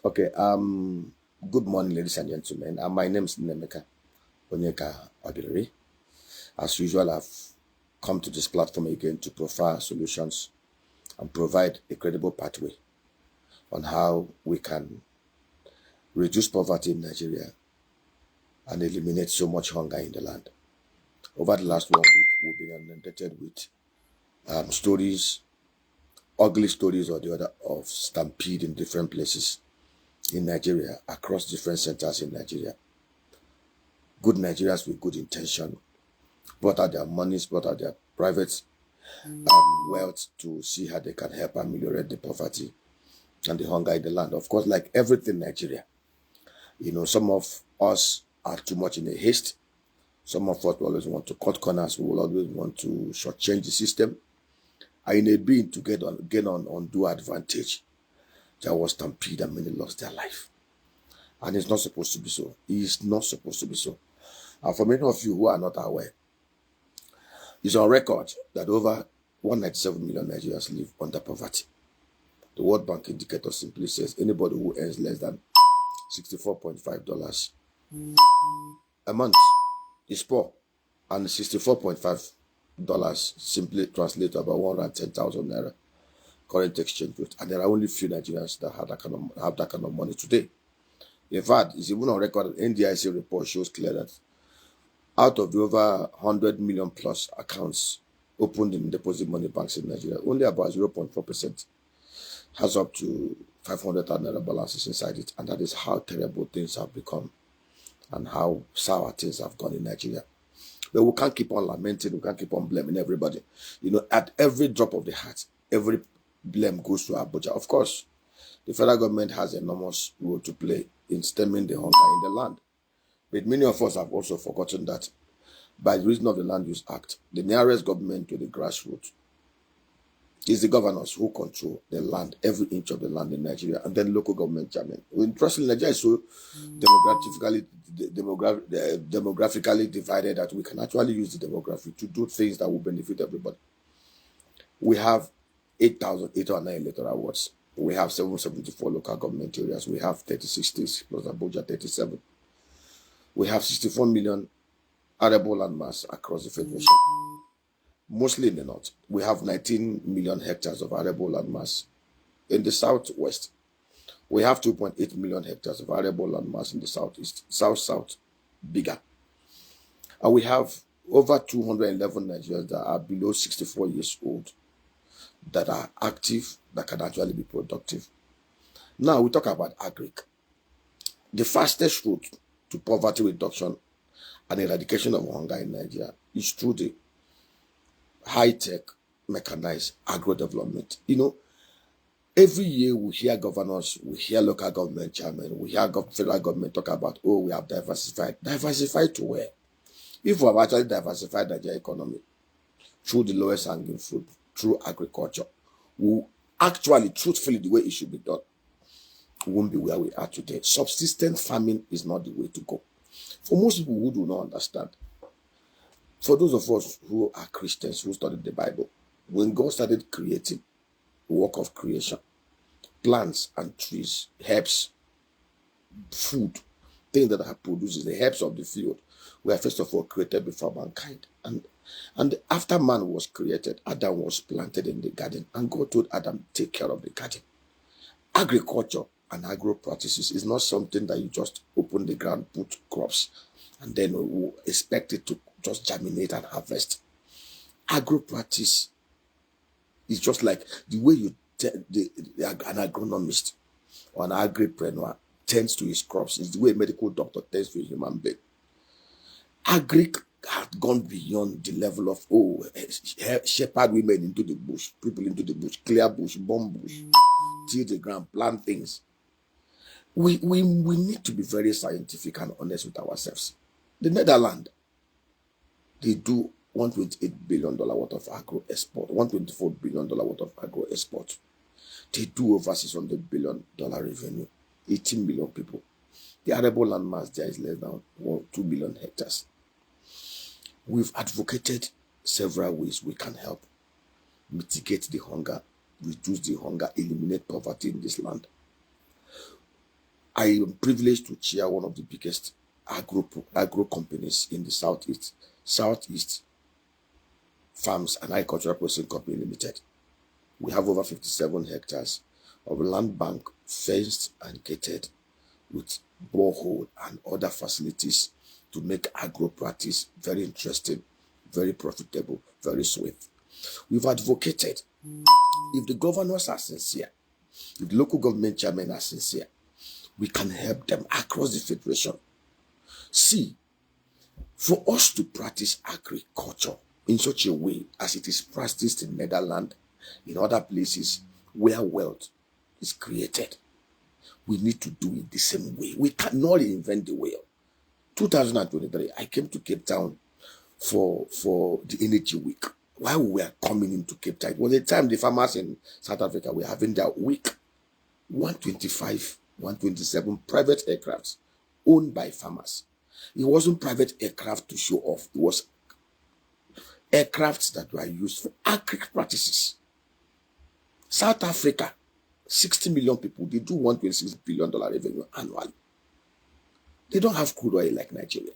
Okay. Good morning, ladies and gentlemen. My name is Nemeka Onyeka Abiri. As usual, I've come to this platform again to provide solutions and provide a credible pathway on how we can reduce poverty in Nigeria and eliminate so much hunger in the land. Over the last 1 week, we've been inundated with stories, ugly stories or the other, of stampede in different places in Nigeria, across different centers in Nigeria. Good Nigerians with good intention brought out their monies, brought out their private wealth to see how they can help ameliorate the poverty and the hunger in the land. Of course, like everything in Nigeria, some of us are too much in a haste. Some of us will always want to cut corners. We will always want to shortchange the system. And in a bid to gain on undue advantage, there was stampede and many lost their life. And it's not supposed to be so. It's not supposed to be so. And for many of you who are not aware, it's on record that over 197 million Nigerians live under poverty. The World Bank indicator simply says anybody who earns less than $64.5 a month is poor, and $64.5 simply translates to about 110,000 naira current exchange rate. And there are only few Nigerians that have that kind of money today. In fact, it's even on record that NDIC report shows clear that out of the over 100 million plus accounts opened in deposit money banks in Nigeria, only about 0.4% has up to 500,000 naira balances inside it. And that is how terrible things have become and how sour things have gone in Nigeria. But we can't keep on lamenting, we can't keep on blaming everybody. At every drop of the hat, every blame goes to Abuja. Of course, the federal government has an enormous role to play in stemming the hunger in the land. But many of us have also forgotten that by the reason of the Land Use Act, the nearest government to the grassroots is the governors who control the land, every inch of the land in Nigeria, and then local government chairman. Interestingly, Nigeria is so demographically divided that we can actually use the demography to do things that will benefit everybody. We have 8,809 electoral wards. We have 774 local government areas. We have 36 states plus Abuja 37. We have 64 million arable land mass across the federation, mostly in the north. We have 19 million hectares of arable land mass in the southwest. We have 2.8 million hectares of arable land mass in the southeast, south, bigger. And we have over 211 Nigerians that are below 64 years old that are active, that can actually be productive. Now we talk about agri. The fastest route to poverty reduction and eradication of hunger in Nigeria is through the high-tech mechanized agro-development. Every year we hear governors, we hear local government chairmen, we hear federal government talk about, we have diversified. Diversified to where? If we have actually diversified the economy through the lowest hanging fruit, through agriculture, we actually, truthfully, the way it should be done, we won't be where we are today. Subsistence farming is not the way to go. For most people who do not understand, for those of us who are Christians, who studied the Bible, when God started creating the work of creation, plants and trees, herbs, food, things that are produced, the herbs of the field, were first of all created before mankind. And after man was created, Adam was planted in the garden, and God told Adam, take care of the garden. Agriculture and agro practices is not something that you just open the ground, put crops, and then we expect it to just germinate and harvest. Agro practice is just like the way an agronomist or an agripreneur tends to his crops. Is the way a medical doctor tends to a human being. Agri had gone beyond the level of shepherd women into the bush, people into the bush, clear bush, bomb bush, till the ground, plant things. We need to be very scientific and honest with ourselves. The Netherlands, they do $128 billion worth of agro export, $124 billion worth of agro export. They do over $600 billion revenue, 18 million people. The arable land mass there is less than 2 million hectares. We've advocated several ways we can help mitigate the hunger, reduce the hunger, eliminate poverty in this land. I am privileged to chair one of the biggest agro companies in the Southeast Farms and Agricultural Processing Company Limited. We have over 57 hectares of land bank, fenced and gated, with borehole and other facilities to make agro practice very interesting, very profitable, very swift. We've advocated, if the governors are sincere, if the local government chairmen are sincere, we can help them across the federation. See, for us to practice agriculture in such a way as it is practiced in Netherlands, in other places where wealth is created, we need to do it the same way. We cannot reinvent the wheel. 2023, I came to Cape Town for the Energy Week. While we were coming into Cape Town, it was the time the farmers in South Africa were having their week. 125, 127 private aircrafts owned by farmers. It wasn't private aircraft to show off. It was aircrafts that were used for agri practices. South Africa, 60 million people, they do $126 billion revenue annually. They don't have crude oil like Nigeria.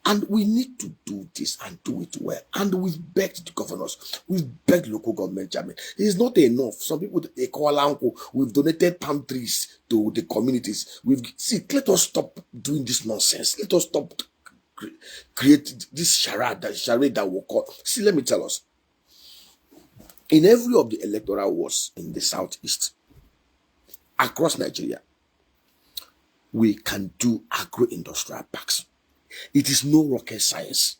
And we need to do this and do it well. And we've begged the governors, we've begged local government chairmen. It's not enough. Some people, they call uncle, we've donated palm trees to the communities. Let us stop doing this nonsense. Let us stop create this charade that will call. See, let me tell us. In every of the electoral wards in the Southeast, across Nigeria, we can do agro-industrial parks. It is no rocket science.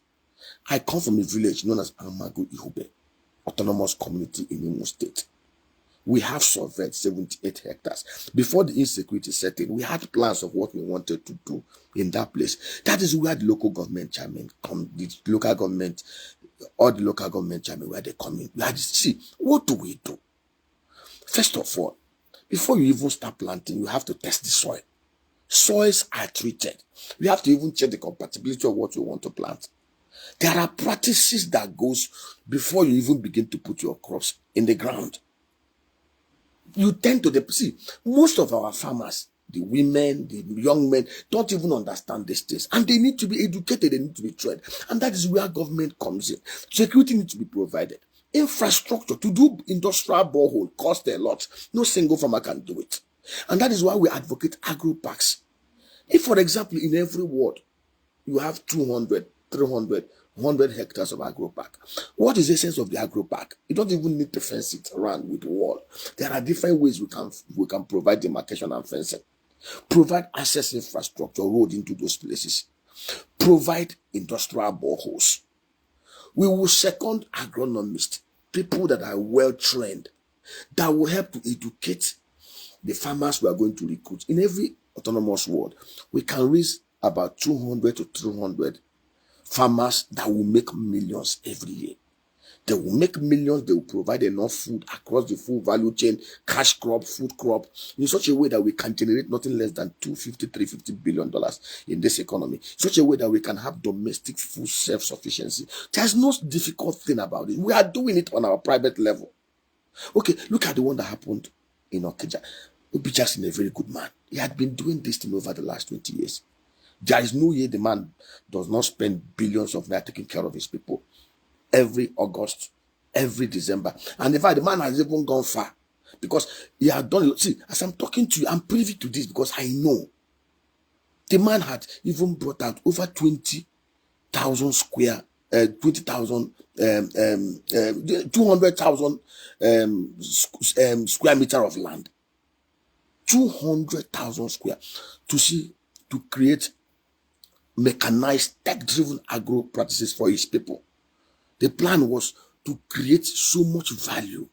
I come from a village known as Amago Ihube, autonomous community in Imo State. We have surveyed 78 hectares. Before the insecurity set in, we had plans of what we wanted to do in that place. That is where the local government chairman come, all the local government chairman, where they come in. We had to see, what do we do? First of all, before you even start planting, you have to test the soil. Soils are treated. We have to even check the compatibility of what you want to plant. There are practices that goes before you even begin to put your crops in the ground. You tend to see most of our farmers, the women, the young men, don't even understand these things, and they need to be educated. They need to be trained, and that is where government comes in. Security needs to be provided. Infrastructure to do industrial borehole costs a lot. No single farmer can do it. And that is why we advocate agro-parks. If, for example, in every ward, you have 200, 300, 100 hectares of agro-park, what is the essence of the agro-park? You don't even need to fence it around with the wall. There are different ways we can provide demarcation and fencing. Provide access infrastructure, road into those places. Provide industrial boreholes. We will second agronomists, people that are well-trained, that will help to educate the farmers we are going to recruit. In every autonomous ward, we can raise about 200 to 300 farmers that will make millions every year. They will make millions. They will provide enough food across the full value chain, cash crop, food crop, in such a way that we can generate nothing less than $250, $350 billion in this economy. Such a way that we can have domestic food self-sufficiency. There's no difficult thing about it. We are doing it on our private level. Okay, look at the one that happened in Okija. Obi Jackson, a very good man. He had been doing this thing over the last 20 years. There is no year the man does not spend billions of naira taking care of his people. Every August, every December. And in fact, the man has even gone far. Because he had done, see, as I'm talking to you, I'm privy to this because I know. The man had even brought out over 20,000 square, 20,000, 200,000 square meter of land. 200,000 square to create mechanized, tech-driven agro practices for his people. The plan was to create so much value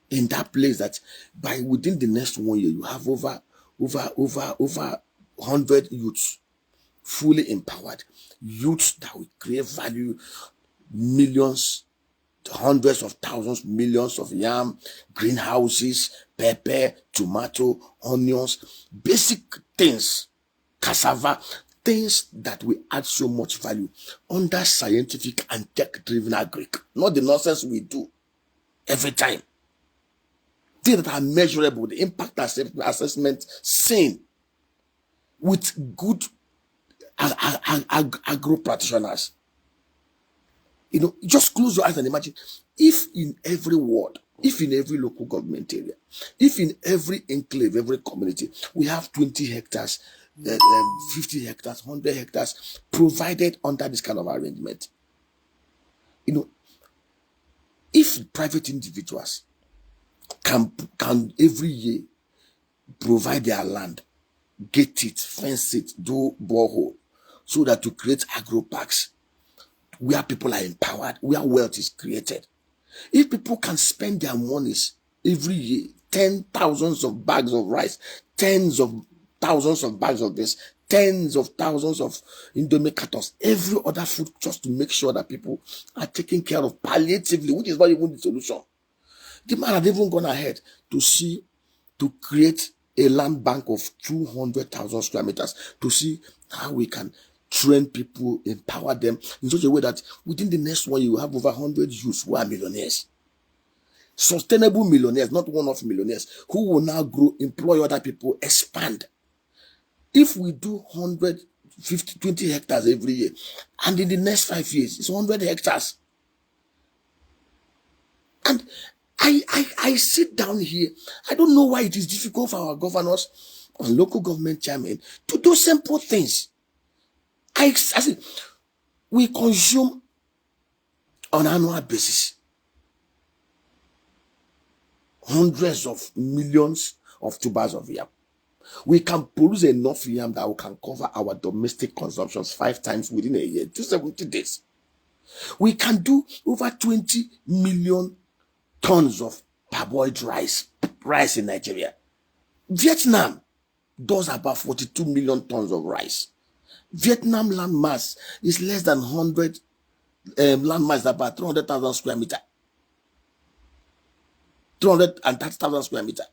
in that place that by within the next 1 year, you have over 100 youths fully empowered. Youths that will create value, millions, hundreds of thousands, millions of yam, greenhouses, pepper, tomato, onions, basic things, cassava, things that will add so much value under scientific and tech-driven agric. Not the nonsense we do every time. Things that are measurable, the impact assessment seen. with good agro practitioners. Just close your eyes and imagine if in every ward, if in every local government area, if in every enclave, every community, we have 20 hectares, 50 hectares, 100 hectares provided under this kind of arrangement. If private individuals can every year provide their land, get it, fence it, do borehole, so that to create agro-parks where people are empowered, where wealth is created. If people can spend their monies every year, 10,000s of bags of rice, tens of thousands of bags of this, tens of thousands of Indomie cartons, every other food, just to make sure that people are taken care of palliatively, which is not even the solution. The man had even gone ahead to create a land bank of 200,000 square meters to see how we can train people, empower them in such a way that within the next 1 year, you have over 100 youths who are millionaires. Sustainable millionaires, not one-off millionaires, who will now grow, employ other people, expand. If we do 150, 20 hectares every year, and in the next 5 years, it's 100 hectares. And I sit down here. I don't know why it is difficult for our governors and local government chairmen to do simple things. I see, we consume on an annual basis hundreds of millions of tubers of yam. We can produce enough yam that we can cover our domestic consumptions 5 times within a year, 270 days. We can do over 20 million tons of parboiled rice in Nigeria. Vietnam does about 42 million tons of rice. Vietnam land mass is less than 100 land mass, about 300,000 square meter. 330,000 square meter.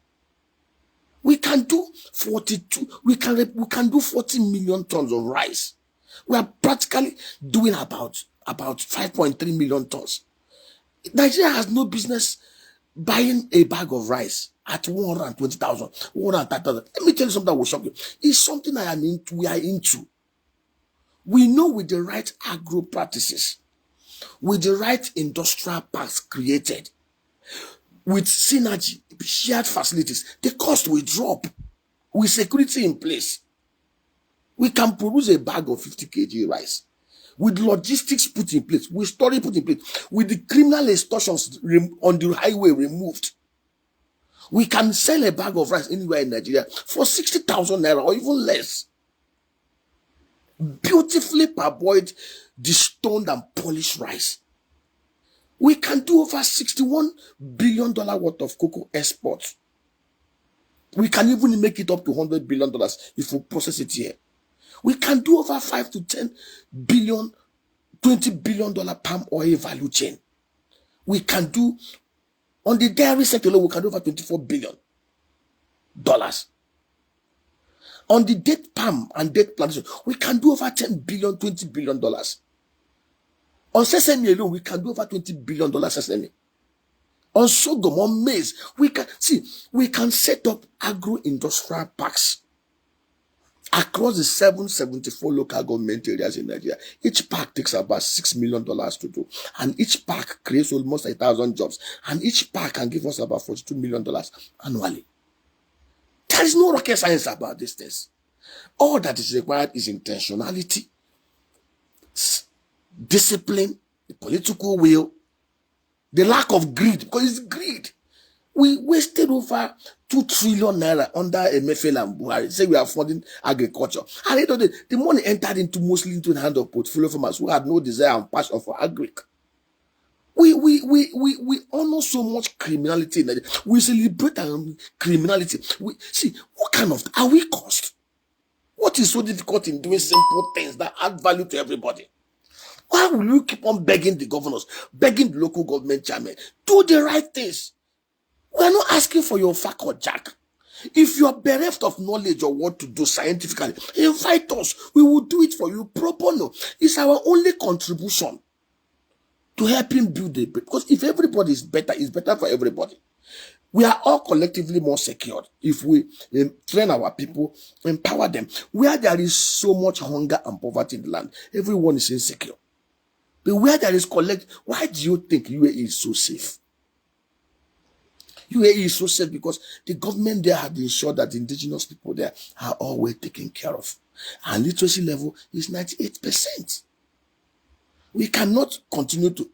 We can do 42. We can do 40 million tons of rice. We are practically doing about 5.3 million tons. Nigeria has no business buying a bag of rice at 120,000, 130,000. Let me tell you something that will shock you. It's something we are into. We know with the right agro practices, with the right industrial parks created, with synergy, shared facilities, the cost will drop. With security in place, we can produce a bag of 50 kg rice. With logistics put in place, with storage put in place, with the criminal extortions on the highway removed, we can sell a bag of rice anywhere in Nigeria for 60,000 naira or even less. Beautifully parboiled, destoned and polished rice. We can do over $61 billion worth of cocoa exports. We can even make it up to $100 billion if we process it here. We can do over 5 to 10 billion, $20 billion palm oil value chain. We can do, on the dairy sector alone, we can do over $24 billion. On the date palm and date plantation, we can do over 10 billion, $20 billion. On sesame alone, we can do over $20 billion sesame. On sorghum, on maize, we can set up agro-industrial parks across the 774 local government areas in Nigeria. Each park takes about $6 million to do, and each park creates almost 1,000 jobs, and each park can give us about $42 million annually. There is no rocket science about these things. All that is required is intentionality, discipline, the political will, the lack of greed, because it's greed. We wasted over 2 trillion naira under Emefiele and Buhari. Say we are funding agriculture. And the money entered mostly into the hand of portfolio farmers who had no desire and passion for agri. We honor so much criminality. We celebrate criminality. What kind of are we caused? What is so difficult in doing simple things that add value to everybody? Why will you keep on begging the governors, begging the local government chairman? Do the right things. We are not asking for your fuck or jack. If you are bereft of knowledge or what to do scientifically, invite us. We will do it for you pro bono. It's our only contribution to helping build it. Because if everybody is better, it's better for everybody. We are all collectively more secured if we train our people, empower them. Where there is so much hunger and poverty in the land, everyone is insecure. But where there is why do you think UAE is so safe? UAE is so safe because the government there have ensured that the indigenous people there are always taken care of. And literacy level is 98%. We cannot continue to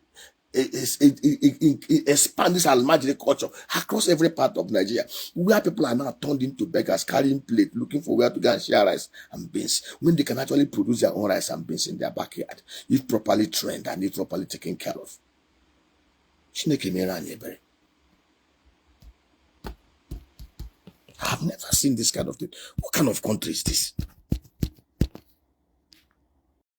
expand this Almajiri culture across every part of Nigeria, where people are now turned into beggars, carrying plate, looking for where to go and share rice and beans, when they can actually produce their own rice and beans in their backyard, if properly trained and if properly taken care of. I've never seen this kind of thing. What kind of country is this?